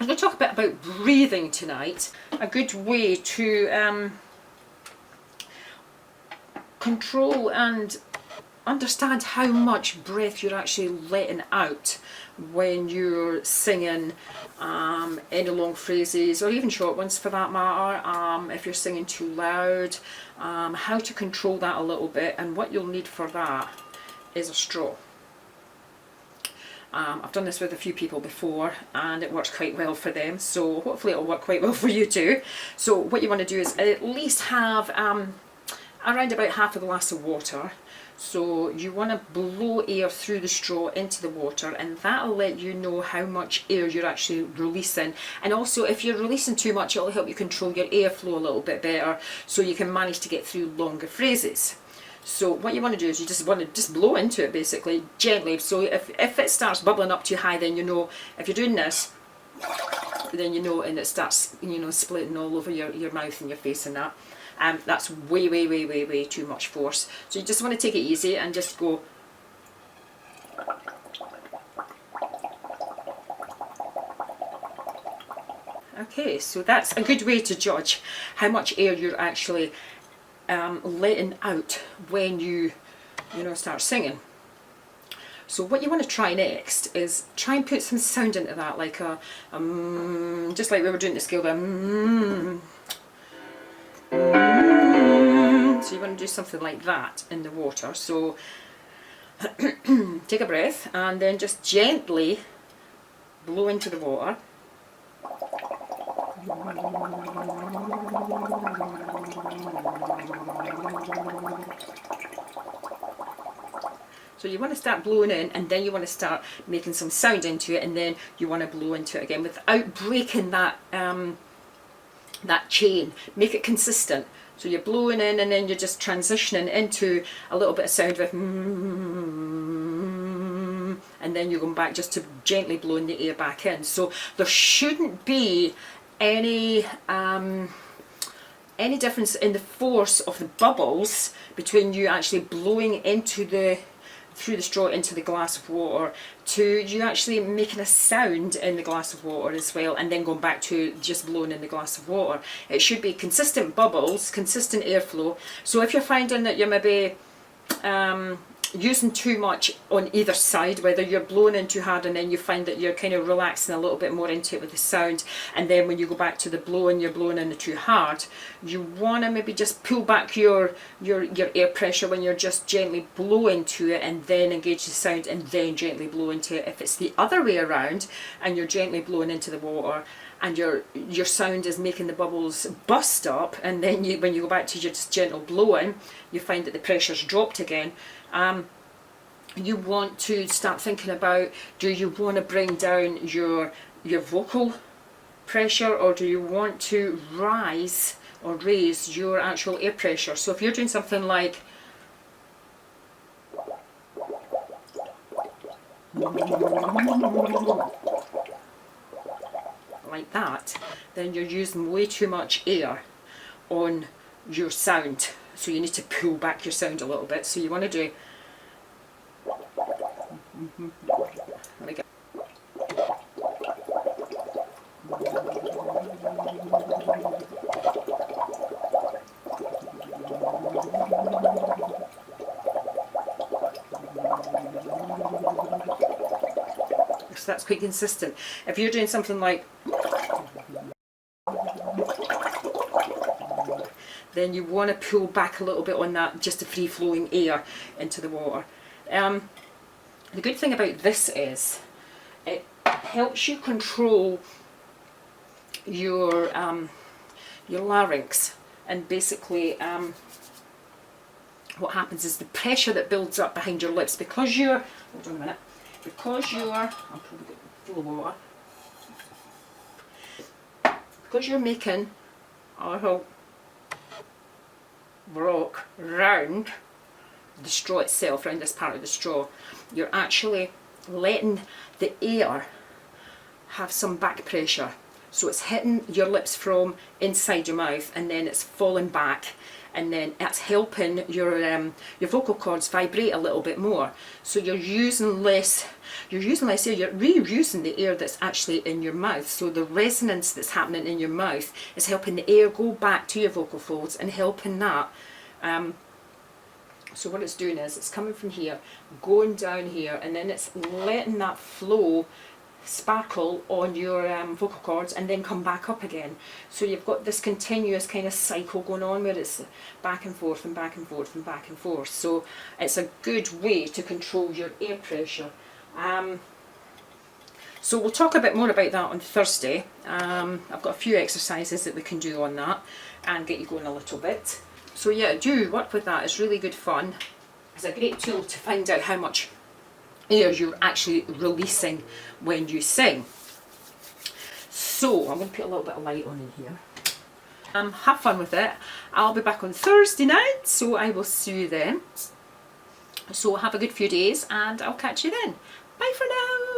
I'm going to talk a bit about breathing tonight. A good way to control and understand how much breath you're actually letting out when you're singing any long phrases, or even short ones for that matter, if you're singing too loud, how to control that a little bit. And what you'll need for that is a straw. I've done this with a few people before and it works quite well for them, so hopefully it'll work quite well for you too. So what you want to do is at least have around about half a glass of water. So you want to blow air through the straw into the water, and that'll let you know how much air you're actually releasing. And also, if you're releasing too much, it'll help you control your airflow a little bit better, so you can manage to get through longer phrases. So what you want to do is you just want to blow into it basically, gently. So if it starts bubbling up too high, then you know, if you're doing this, then you know, and it starts, you know, splitting all over your mouth and your face and that. That's way too much force. So you just want to take it easy and just go. Okay, so that's a good way to judge how much air you're actually letting out when you start singing. So what you want to try next is try and put some sound into that, like a just like we were doing the scale there. So you want to do something like that in the water. So take a breath and then just gently blow into the water. So you want to start blowing in, and then you want to start making some sound into it, and then you want to blow into it again without breaking that that chain. Make it consistent. So you're blowing in and then you're just transitioning into a little bit of sound with and then you're going back just to gently blowing the air back in. So there shouldn't be any difference in the force of the bubbles between you actually blowing into through the straw into the glass of water to you actually making a sound in the glass of water as well, and then going back to just blowing in the glass of water. It should be consistent bubbles, consistent airflow. So if you're finding that you're maybe using too much on either side, whether you're blowing in too hard and then you find that you're kind of relaxing a little bit more into it with the sound, and then when you go back to the blowing, you're blowing in too hard, you want to maybe just pull back your air pressure when you're just gently blow into it and then engage the sound and then gently blow into it. If it's the other way around and you're gently blowing into the water and your sound is making the bubbles bust up, and then when you go back to your just gentle blowing, you find that the pressure's dropped again. You want to start thinking about, do you want to bring down your vocal pressure, or do you want to rise or raise your actual air pressure? So if you're doing something like that, then you're using way too much air on your sound. So you need to pull back your sound a little bit. So you want to do so that's quite consistent. If you're doing something like, then you want to pull back a little bit on that, just the free flowing air into the water. The good thing about this is it helps you control your larynx, and basically what happens is the pressure that builds up behind your lips, because you're, hold on a minute, because you're, I'll probably get full of water, because you're making a little rock round the straw itself, around this part of the straw, you're actually letting the air have some back pressure. So it's hitting your lips from inside your mouth and then it's falling back and then that's helping your vocal cords vibrate a little bit more. So you're using less air, you're reusing the air that's actually in your mouth. So the resonance that's happening in your mouth is helping the air go back to your vocal folds and helping that. So what it's doing is it's coming from here, going down here, and then it's letting that flow sparkle on your vocal cords and then come back up again. So you've got this continuous kind of cycle going on where it's back and forth and back and forth and back and forth. So it's a good way to control your air pressure. So we'll talk a bit more about that on Thursday. I've got a few exercises that we can do on that and get you going a little bit. So yeah, do work with that. It's really good fun. It's a great tool to find out how much air you're actually releasing when you sing. So I'm going to put a little bit of light on in here. Have fun with it. I'll be back on Thursday night, so I will see you then. So have a good few days and I'll catch you then. Bye for now.